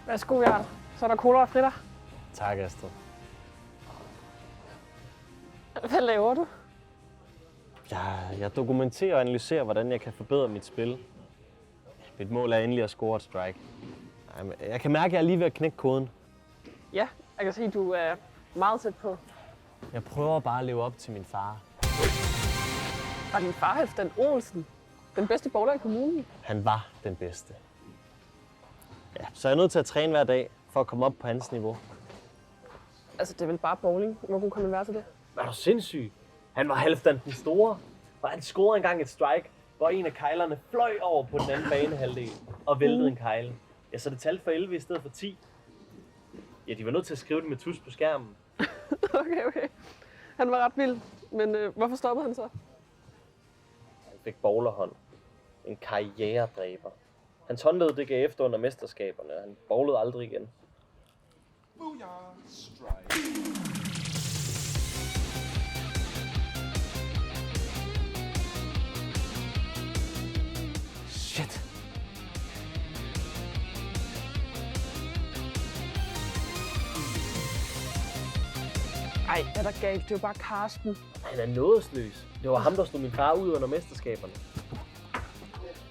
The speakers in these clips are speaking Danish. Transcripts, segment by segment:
Værsgo, Jarl. Så er der cola og fritter. Tak, Astrid. Hvad laver du? Jeg dokumenterer og analyserer, hvordan jeg kan forbedre mit spil. Mit mål er endelig at score et strike. Jeg kan mærke, at jeg er lige ved at knække koden. Ja, jeg kan se, at du er meget tæt på. Jeg prøver bare at leve op til min far. Var din far Halfdan Olsen den bedste bowler i kommunen? Han var den bedste. Ja, så jeg er nødt til at træne hver dag for at komme op på hans niveau. Altså, det er vel bare bowling. Hvor kunne man være til det? Er du sindssyg? Han var Halfdan den store. Og han scorede engang et strike, hvor en af kejlerne fløj over på den anden banehalvdel og væltede en kejle. Ja, så det talte for 11 i stedet for 10. Ja, de var nødt til at skrive det med tus på skærmen. Okay. Han var ret vild. Men hvorfor stoppede han så? Han fik bowlerhånd. En karrieredræber. Hans håndled det gav efter under mesterskaberne, og han bowlede aldrig igen. Booyah! Strike. Shit. Ej, er der galt? Det er jo bare Karsten. Han er nådesløs. Det var ham, der slog min far ud under mesterskaberne.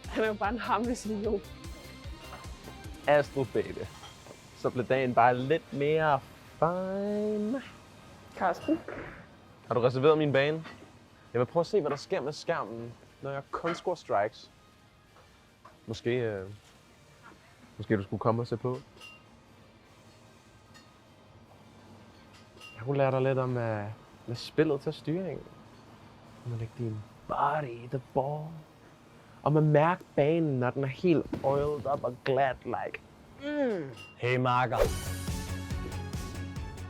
Han er jo bare en harmløs idiot. Astrid, baby. Så blev dagen bare lidt mere fine. Karsten? Har du reserveret min bane? Jeg vil prøve at se, hvad der sker med skærmen, når jeg kun scorer strikes. Måske du skulle komme og se på. Jeg kunne lære dig lidt om med spillet til styring. Om at lægge din body i the ball. Om at mærke banen, når den er helt oiled up og glad like. Hey Marker.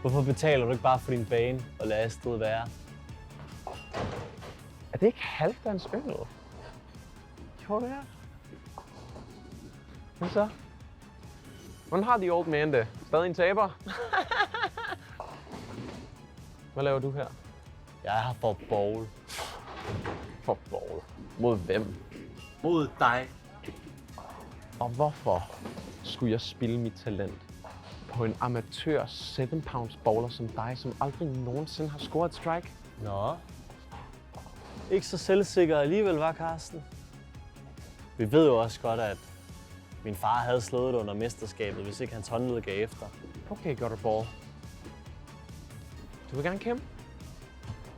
Hvorfor betaler du ikke bare for din bane og lader Astrid være? Er det ikke Halfdans øl? Jo, det er. Hvad så? Hvordan har de old man det? Stadig en taber? Hvad laver du her? Jeg er her for bowl. For bowl. Mod hvem? Mod dig. Og hvorfor skulle jeg spilde mit talent på en amatør 7-pounds bowler som dig, som aldrig nogensinde har scoret et strike? Nå. Ikke så selvsikker alligevel, var Karsten? Vi ved jo også godt, at min far havde slået det under mesterskabet, hvis ikke hans håndled gav efter. Okay, godt ball. Du vil gerne kæmpe?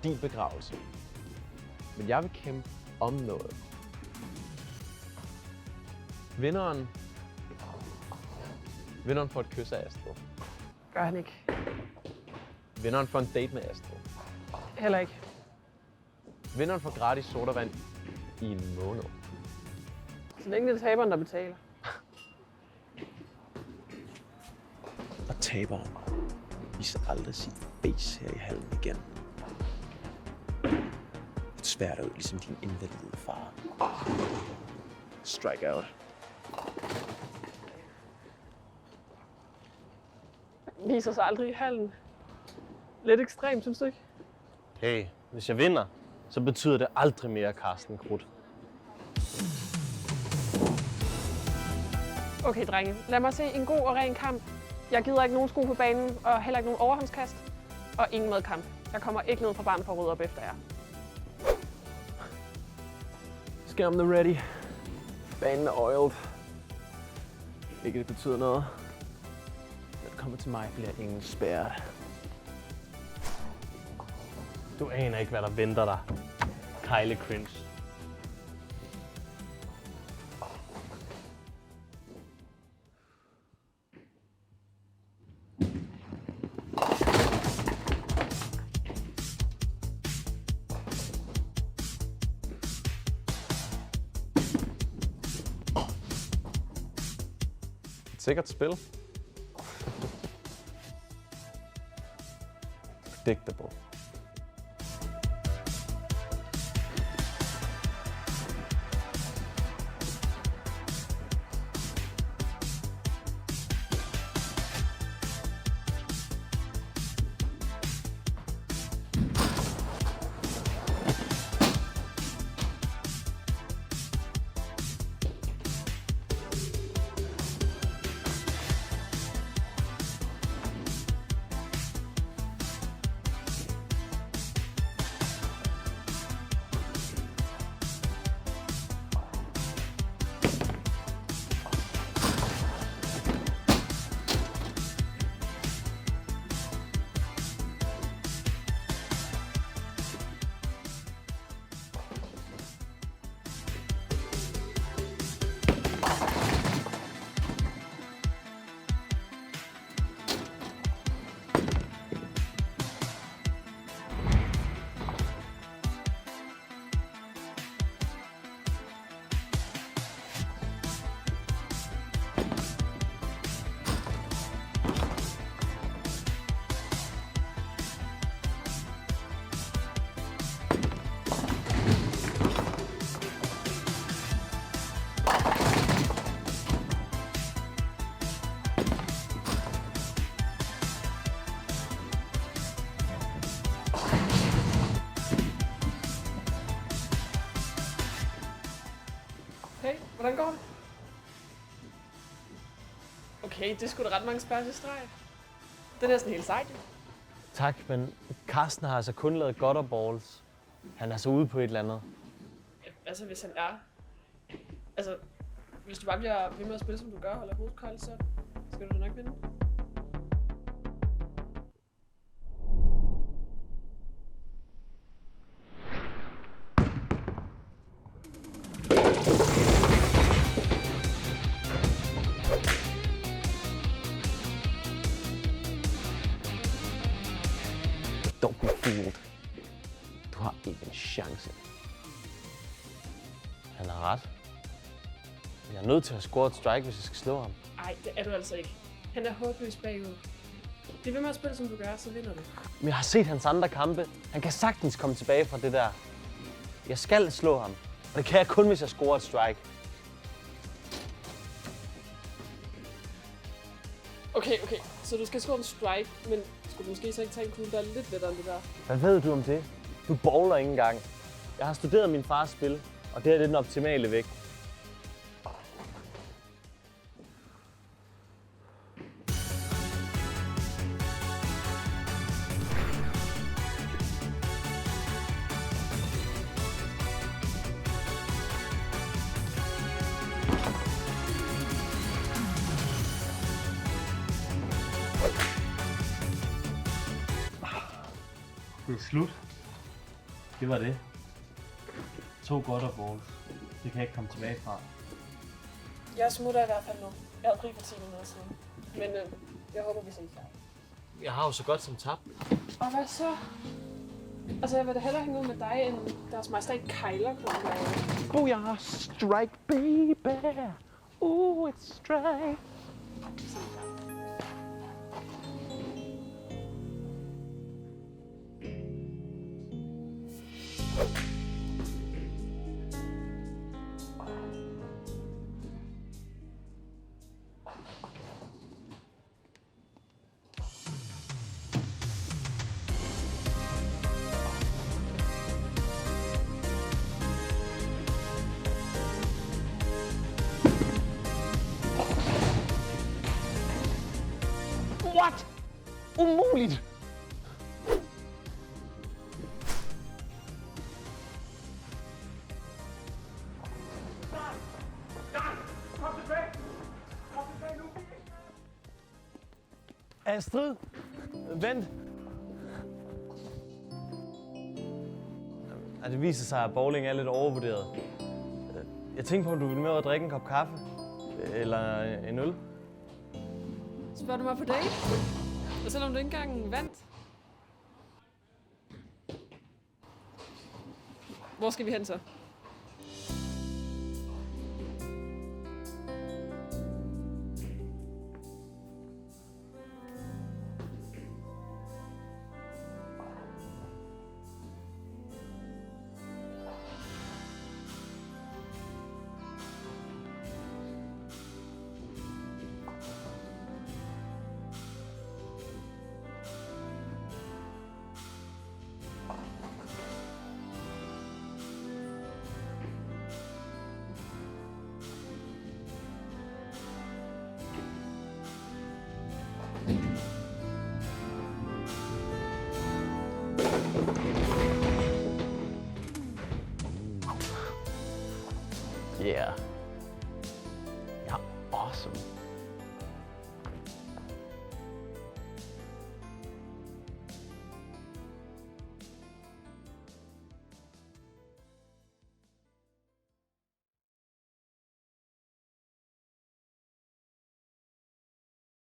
Din begravelse. Men jeg vil kæmpe om noget. Vinderen får et kys af Astrid. Gør han ikke. Vinderen får en date med Astrid. Heller ikke. Vinderen får gratis sodavand i en måned. Så længe det er taberen, der betaler. Og taberen viser aldrig sit face her i hallen igen. Et svært ud, ligesom din invalide far. Strike out. Viser sig aldrig i hallen. Lidt ekstremt, synes du ikke? Hey, hvis jeg vinder, så betyder det aldrig mere Karsten Krudt. Okay, drenge. Lad mig se en god og ren kamp. Jeg gider ikke nogen sko på banen, og heller ikke nogen overhåndskast. Og ingen medkamp. Jeg kommer ikke ned fra banen for at rydde op efter jer. Skærmen er ready. Banen er oiled. Ikke det betyder noget. Når det kommer til mig, bliver ingen spærret. Du aner ikke, hvad der venter dig. Kyle Cringe. Et sikkert spil. Predictable. Hvordan går det? Okay, det skulle da ret mange spørgsmål i streg. Det er næsten helt sejt, jo. Tak, men Carsten har altså kun lavet gutterballs. Han er så ude på et eller andet. Altså, hvis han er... Altså, hvis du bare bliver ved med at spille, som du gør, og holder hovedet koldt, så skal du nok vinde. Don't be fooled. Du har ikke en chance. Han har ret. Jeg er nødt til at score et strike, hvis jeg skal slå ham. Ej, det er du altså ikke. Han er håbløs bagud. Det er ved med at spille, som du gør, så vinder du. Men jeg har set hans andre kampe. Han kan sagtens komme tilbage fra det der. Jeg skal slå ham. Og det kan jeg kun, hvis jeg scorer et strike. Okay. Så du skal score en strike, men skulle du måske så ikke tage en kugle, der er lidt lettere end det der? Hvad ved du om det? Du bowler ikke engang. Jeg har studeret min fars spil, og det her det er den optimale vægt. Det er slut. Det var det. 2 gutterballs. Det kan jeg ikke komme tilbage fra. Jeg smutter i hvert fald nu. Jeg havde fri for 10 minutter siden. Men jeg håber, vi ses. Jeg har jo så godt som tabt. Og hvad så? Altså, jeg vil da hellere hænge ud med dig, end deres majestæt Kyler kunne lave. Booyah! Strike, baby! It's strike! What? Umuligt! Astrid, vent. Det viser sig, at bowling er lidt overvurderet. Jeg tænkte på, om du ville med at drikke en kop kaffe. Eller en øl. Spørger du mig på date? Og selvom du ikke engang vandt? Hvor skal vi hen så? Yeah.